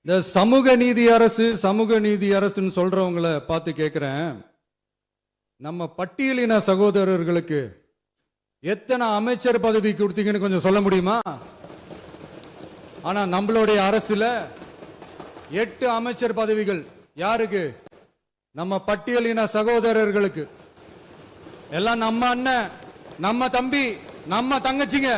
இந்த சமூக நீதி அரசுன்னு சொல்றவங்கள பார்த்து கேட்கிறேன், நம்ம பட்டியலின சகோதரர்களுக்கு எத்தனை அமைச்சர் பதவி கொடுத்தீங்கன்னு கொஞ்சம் சொல்ல முடியுமா? ஆனா நம்மளுடைய அரசுல 8 அமைச்சர் பதவிகள் யாருக்கு? நம்ம பட்டியலின சகோதரர்களுக்கு. எல்லாம் நம்ம அண்ணன், நம்ம தம்பி, நம்ம தங்கச்சிங்க.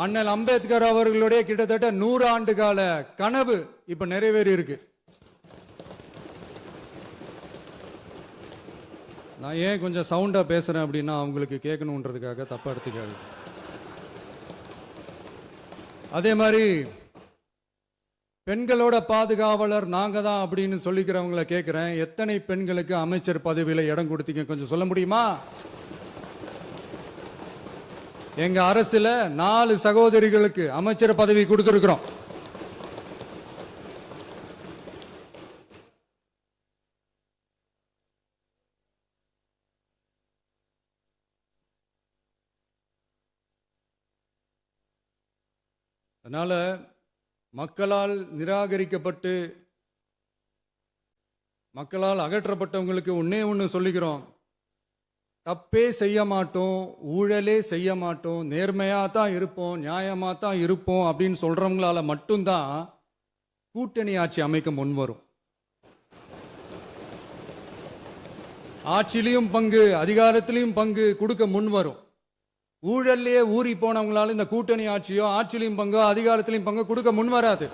அண்ணல் அம்பேத்கர் அவர்களுடைய கிட்டத்தட்ட 100 ஆண்டு கால கனவு இப்ப நிறைவேறி இருக்கு. நான் ஏன் கொஞ்சம் சவுண்டா பேசுறேன் அப்படின்னா அவங்களுக்கு கேட்கணுன்றதுக்காக, தப்பா எடுத்துக்காது. அதே மாதிரி பெண்களோட பாதுகாவலர் நாங்க தான் அப்படின்னு சொல்லிக்கிறவங்களை கேட்கிறேன், எத்தனை பெண்களுக்கு அமைச்சர் பதவியில இடம் கொடுத்தீங்க கொஞ்சம் சொல்ல முடியுமா? எங்க அரசுல 4 சகோதரிகளுக்கு அமைச்சர் பதவி கொடுத்திருக்கிறோம். அதனால மக்களால் நிராகரிக்கப்பட்டு மக்களால் அகற்றப்பட்டவங்களுக்கு ஒன்னே ஒன்று சொல்லிக்கிறோம், தப்பே செய்ய மாட்டோம், ஊழலே செய்ய மாட்டோம், நேர்மையா தான் இருப்போம், நியாயமா தான் இருப்போம் அப்படின்னு சொல்றவங்களால மட்டும்தான் கூட்டணி ஆட்சி அமைக்க முன்வரும். ஆட்சியிலையும் பங்கு, அதிகாரத்திலையும் பங்கு கொடுக்க முன்வரும். ஊழல்லையே ஊறி போனவங்களால இந்த கூட்டணி ஆட்சியோ, ஆட்சியிலையும் பங்கோ, அதிகாரத்திலையும் பங்கோ கொடுக்க முன்வராது.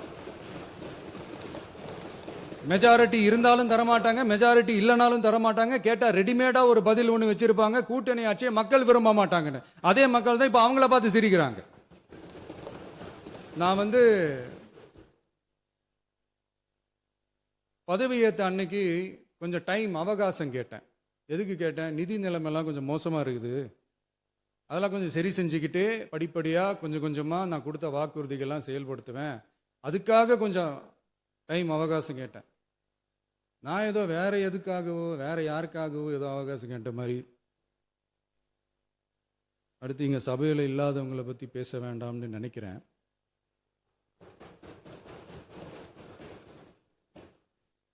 மெஜாரிட்டி இருந்தாலும் தரமாட்டாங்க, மெஜாரிட்டி இல்லைனாலும் தரமாட்டாங்க. கேட்டா ரெடிமேடா ஒரு பதில் ஒன்று வச்சிருப்பாங்க, கூட்டணி ஆட்சியை மக்கள் விரும்ப மாட்டாங்கன்னு. அதே மக்கள் தான் இப்ப அவங்கள பார்த்து சிரிக்கிறாங்க. நான் பதவி ஏற்ற அன்னைக்கு கொஞ்சம் டைம் அவகாசம் கேட்டேன். எதுக்கு கேட்டேன்? நிதி நிலைமைலாம் கொஞ்சம் மோசமா இருக்குது, அதெல்லாம் கொஞ்சம் சரி செஞ்சுக்கிட்டு படிப்படியாக கொஞ்சம் கொஞ்சமாக நான் கொடுத்த வாக்குறுதிகள்லாம் செயல்படுத்துவேன், அதுக்காக கொஞ்சம் டைம் அவகாசம் கேட்டேன். நான் ஏதோ வேற எதுக்காகவோ வேற யாருக்காகவோ ஏதோ அவகாசம் கேட்ட மாதிரி. அடுத்து இங்கே சபையில் இல்லாதவங்களை பற்றி பேச வேண்டாம்னு நினைக்கிறேன்.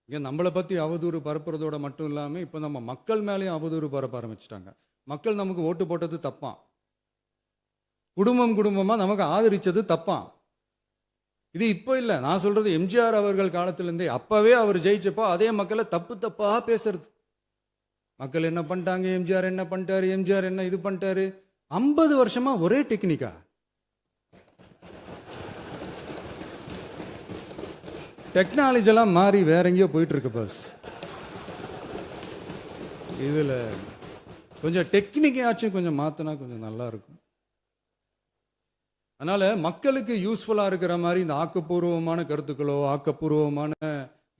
இங்கே நம்மளை பற்றி அவதூறு பரப்புறதோட மட்டும் இல்லாமல் இப்போ நம்ம மக்கள் மேலேயும் அவதூறு பரப்ப ஆரம்பிச்சிட்டாங்க. மக்கள் நமக்கு ஓட்டு போட்டது தப்பான், குடும்பம் குடும்பமா நமக்கு ஆதரிச்சது தப்பான். இது இப்போ இல்லை, நான் சொல்றது எம்ஜிஆர் அவர்கள் காலத்திலிருந்தே. அப்பவே அவர் ஜெயிச்சப்போ அதே மக்களை தப்பு தப்பா பேசுறது. மக்கள் என்ன பண்ணிட்டாங்க, எம்ஜிஆர் என்ன பண்ணிட்டாரு, எம்ஜிஆர் என்ன இது பண்ணிட்டாரு. 50 வருஷமா ஒரே டெக்னிக்கா. டெக்னாலஜி எல்லாம் மாறி வேற எங்கேயோ போயிட்டு இருக்கு பாஸ். இதுல கொஞ்சம் டெக்னிக்காச்சும் கொஞ்சம் மாத்தினா கொஞ்சம் நல்லா இருக்கும். அதனால மக்களுக்கு யூஸ்ஃபுல்லா இருக்கிற மாதிரி இந்த ஆக்கப்பூர்வமான கருத்துக்களோ ஆக்கப்பூர்வமான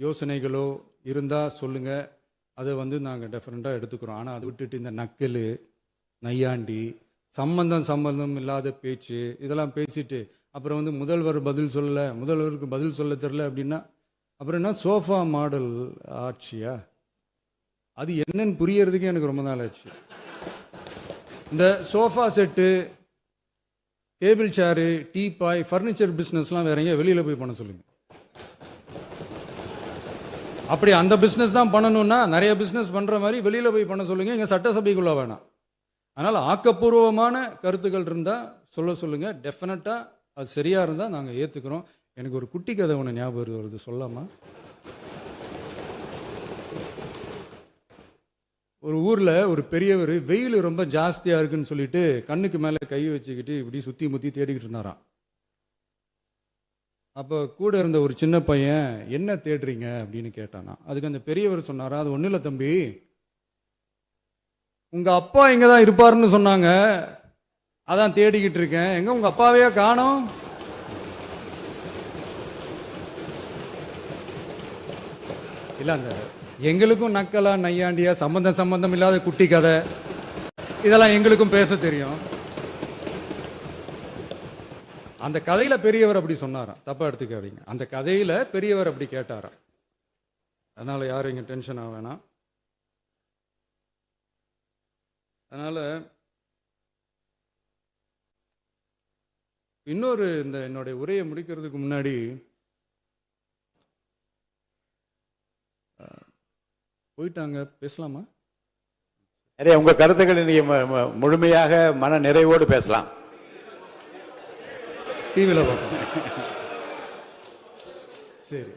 யோசனைகளோ இருந்தா சொல்லுங்க, அதை நாங்கள் டெஃபரெண்டாக எடுத்துக்கிறோம். ஆனால் அதை விட்டுட்டு இந்த நக்கல், நையாண்டி, சம்பந்தம் இல்லாத பேச்சு இதெல்லாம் பேசிட்டு அப்புறம் முதல்வர் பதில் சொல்லலை, முதல்வருக்கு பதில் சொல்ல தெரில அப்படின்னா அப்புறம் என்ன சோஃபா மாடல் ஆட்சியா? அது என்னன்னு புரியறதுக்கு எனக்கு ரொம்ப நாள் ஆச்சு. இந்த sofa set, table chair, teapoy, furniture பிஸ்னஸ்லாம் வேற எங்கேயா வெளியில் போய் பண்ண சொல்லுங்க. அப்படி அந்த பிஸ்னஸ் தான் பண்ணணும்னா நிறைய பிஸ்னஸ் பண்ணுற மாதிரி வெளியில் போய் பண்ண சொல்லுங்க, இங்கே சட்டசபைக்குள்ள வேணாம். அதனால் ஆக்கப்பூர்வமான கருத்துக்கள் இருந்தால் சொல்லுங்க. டெஃபினட்டாக அது சரியாக இருந்தால் நாங்கள் ஏற்றுக்கிறோம். எனக்கு ஒரு குட்டி கதை ஒன்று ஞாபகம் வருது, சொல்லாமா? ஒரு ஊரில் ஒரு பெரியவர் வெயில் ரொம்ப ஜாஸ்தியாக இருக்குன்னு சொல்லிட்டு கண்ணுக்கு மேலே கை வச்சுக்கிட்டு இப்படி சுற்றி முற்றி தேடிக்கிட்டு இருந்தாராம். அப்போ கூட இருந்த ஒரு சின்ன பையன், என்ன தேடுறீங்க அப்படின்னு கேட்டானா. அதுக்கு அந்த பெரியவர் சொன்னாரா, அது ஒன்றும் இல்லை தம்பி, உங்கள் அப்பா இங்கே தான் இருப்பாருன்னு சொன்னாங்க, அதான் தேடிக்கிட்டு இருக்கேன். எங்க உங்கள் அப்பாவையே காணோம்? இல்லை, அந்த எங்களுக்கும் நக்கலா நையாண்டியா சம்பந்தம் இல்லாத குட்டி கதை இதெல்லாம் எங்களுக்கும் பேச தெரியும். அந்த கதையில பெரியவர் அப்படி சொன்னாராம், தப்பா எடுத்துக்காதீங்க. அந்த கதையில பெரியவர் அப்படி கேட்டாராம். அதனால யாரும் இங்க டென்ஷன் ஆக வேணாம். அதனால இன்னொரு இந்த என்னுடைய உரையை முடிக்கிறதுக்கு முன்னாடி போயிட்டாங்க, பேசலாமா? நிறைய உங்க கருத்துக்களை நீங்க முழுமையாக மன நிறைவோடு பேசலாம். டிவியில் பார்க்கலாம். சரி,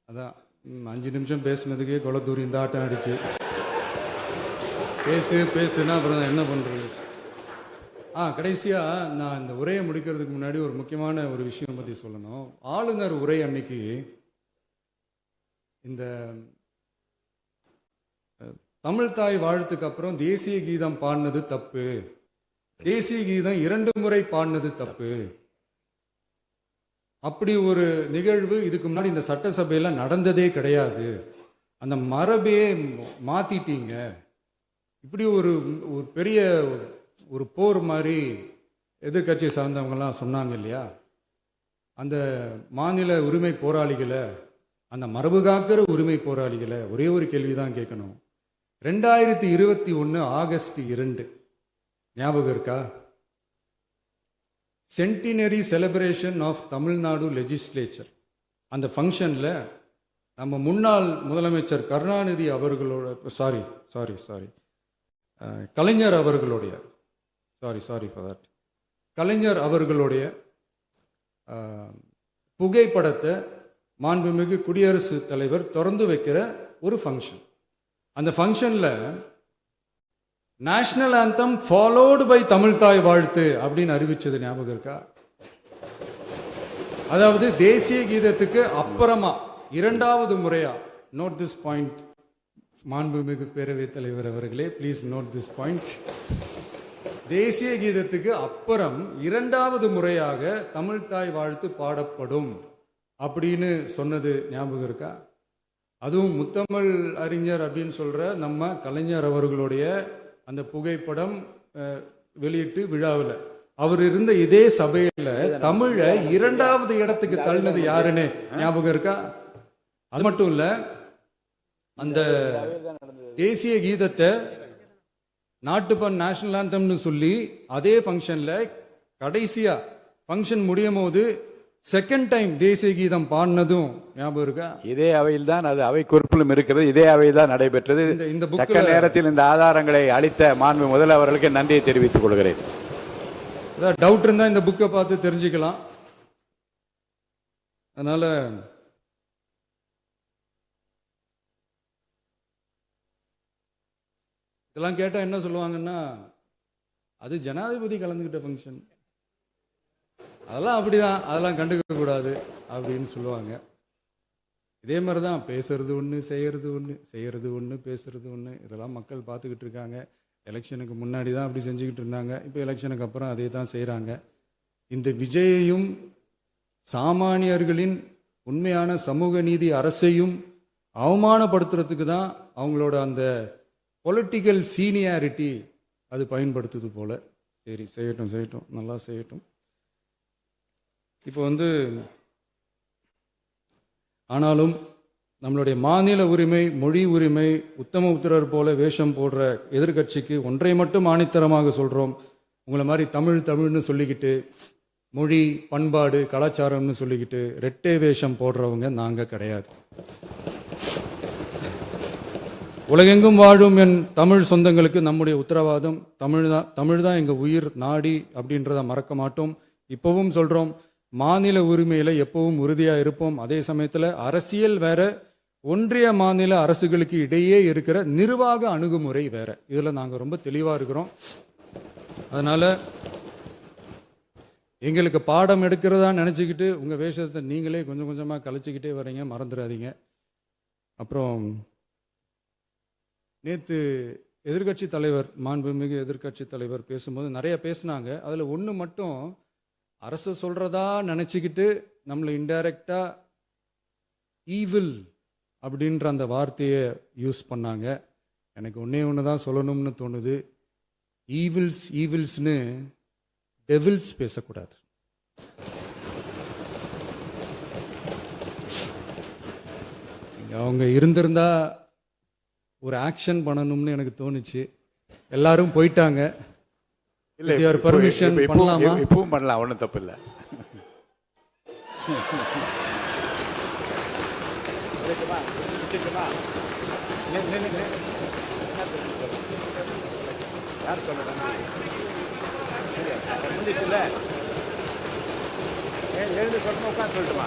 அதான் 5 நிமிஷம் பேசுனதுக்கே கொளத்தூரி இந்த ஆட்டம் அடிச்சு பேசுனா அப்புறம் என்ன பண்றது? கடைசியா நான் இந்த உரையை முடிக்கிறதுக்கு முன்னாடி ஒரு முக்கியமான ஒரு விஷயம் பத்தி சொல்லணும். ஆளுநர் உரை அன்னைக்கு இந்த தமிழ் தாய் வாழ்த்துக்கு அப்புறம் தேசிய கீதம் பாடினது தப்பு, தேசிய கீதம் 2 முறை பாடினது தப்பு, அப்படி ஒரு நிகழ்வு இதுக்கு முன்னாடி இந்த சட்டசபையில நடந்ததே கிடையாது, அந்த மரபையே மாத்திட்டீங்க, இப்படி ஒரு பெரிய ஒரு போர் மாதிரி எதிர்கட்சி சார்ந்தவங்கலாம் சொன்னாங்க இல்லையா? அந்த மாநில உரிமை போராளிகளை, அந்த மரபு காக்கிற உரிமை போராளிகளை ஒரே ஒரு கேள்விதான் கேட்கணும். 2021 ஆகஸ்ட் 2 ஞாபகம் இருக்கா? Centenary celebration of Tamil Nadu legislature. அந்த ஃபங்க்ஷனில் நம்ம முன்னாள் முதலமைச்சர் கருணாநிதி அவர்களோட கலைஞர் அவர்களுடைய கலைஞர் அவர்களுடைய புகைப்படத்தை மாண்புமிகு குடியரசுத் தலைவர் திறந்து வைக்கிற ஒரு ஃபங்க்ஷன். அந்த ஃபங்க்ஷனில் national anthem followed by Tamil Thai Vazhthu அப்படின்னு அறிவிச்சது ஞாபகம் இருக்கா? அதாவது தேசிய கீதத்துக்கு அப்புறமா 2வது முறையா, நோட் திஸ் பாயிண்ட் மாண்புமிகு பேரவைத் தலைவர் அவர்களே, ப்ளீஸ் நோட் திஸ் பாயிண்ட். தேசிய கீதத்துக்கு அப்புறம் 2வது முறையாக தமிழ் தாய் வாழ்த்து பாடப்படும் அப்படின்னு சொன்னது ஞாபகம் இருக்கா? அதுவும் முத்தமிழ் அறிஞர் அப்படின்னு சொல்ற நம்ம கலைஞர் அவர்களுடைய அந்த புகைப்படம் வெளியிட்டு விழாவில் அவர் இருந்த இதே சபையில தமிழை 2வது இடத்துக்கு தள்ளினது யாருன்னு ஞாபகம் இருக்கா? அது மட்டும் இல்ல, அந்த தேசிய கீதத்தை நாட்டுப்பண் நேஷனல் ஆந்தம்னு சொல்லி அதே ஃபங்க்ஷன்ல கடைசியா ஃபங்க்ஷன் முடியும் போது செகண்ட் டைம் தேசிய கீதம் பாடினதும் ஞாபகம் இருக்கா? இதே அவையில் தான், அது அவை குறிப்பிலும் இருக்கிறது, இதே அவையில் தான் நடைபெற்றது. இந்த தக்க நேரத்தில் இந்த ஆதாரங்களை அளித்த மாண்பு முதல்வர்களுக்கு நன்றியை தெரிவித்துக் கொள்கிறேன். டவுட் இருந்தா இந்த புக்கை பார்த்து தெரிஞ்சுக்கலாம். அதனால இதெல்லாம் கேட்டா என்ன சொல்லுவாங்கன்னா, அது ஜனாதிபதி கலந்துகிட்ட ஃபங்க்ஷன், அதெல்லாம் அப்படிதான், அதெல்லாம் கண்டுக்க கூடாது அப்படின்னு சொல்லுவாங்க. இதே மாதிரி தான் பேசுறது ஒன்று, செய்யறது ஒன்று, பேசுறது ஒன்று. இதெல்லாம் மக்கள் பார்த்துக்கிட்டு இருக்காங்க. எலெக்ஷனுக்கு முன்னாடி தான் அப்படி செஞ்சுக்கிட்டு இருந்தாங்க, இப்போ எலெக்ஷனுக்கு அப்புறம் அதே தான் செய்கிறாங்க. இந்த விஜயையும் சாமானியர்களின் உண்மையான சமூக நீதி அரசையும் அவமானப்படுத்துறதுக்கு தான் அவங்களோட அந்த பொலிட்டிக்கல் சீனியாரிட்டி அது பயன்படுத்துது போல. சரி, செய்யட்டும், நல்லா செய்யட்டும். இப்போ ஆனாலும் நம்மளுடைய மாநில உரிமை, மொழி உரிமை, உத்தம உத்தரர் போல வேஷம் போடுற எதிர்கட்சிக்கு ஒன்றை மட்டும் ஆணித்தரமாக சொல்றோம். உங்களை மாதிரி தமிழ்னு சொல்லிக்கிட்டு, மொழி, பண்பாடு, கலாச்சாரம்னு சொல்லிக்கிட்டு ரெட்டை வேஷம் போடுறவங்க நாங்க கிடையாது. உலகெங்கும் வாழும் என் தமிழ் சொந்தங்களுக்கு நம்முடைய உத்தரவாதம் தமிழ் தான் எங்க உயிர் நாடி அப்படின்றத மறக்க மாட்டோம். இப்பவும் சொல்றோம், மாநில உரிமையில எப்பவும் உறுதியா இருப்போம். அதே சமயத்துல அரசியல் வேற, ஒன்றிய மாநில அரசுகளுக்கு இடையே இருக்கிற நிர்வாக அணுகுமுறை வேற. இதுல நாங்க ரொம்ப தெளிவா இருக்கிறோம். அதனால எங்களுக்கு பாடம் எடுக்கிறதா நினைச்சுக்கிட்டு உங்க வேஷத்தை நீங்களே கொஞ்சம் கொஞ்சமா கலைச்சிக்கிட்டே வரீங்க, மறந்துடாதீங்க. அப்புறம் நேத்து எதிர்கட்சி தலைவர், மாண்புமிகு எதிர்கட்சி தலைவர் பேசும்போது நிறைய பேசினாங்க. அதுல ஒண்ணு மட்டும் அரசு சொல்றதா நினைச்சுக்கிட்டு நம்மளை இன்டைரக்டா ஈவில் அப்படின்ற அந்த வார்த்தையை யூஸ் பண்ணாங்க. எனக்கு ஒன்று தான் சொல்லணும்னு தோணுது. ஈவில்ஸ்னு டெவில்ஸ் பேசக்கூடாது. அவங்க இருந்திருந்தா ஒரு ஆக்ஷன் பண்ணணும்னு எனக்கு தோணுச்சு. எல்லாரும் போயிட்டாங்க. இல்ல With your permission பண்ணலாமா? இப்பவும் பண்ணலாம், ஒன்றும் தப்பு இல்லை. யார் சொல்லணும்? எழுந்து சொல்லணும், உட்காந்து சொல்லட்டுமா?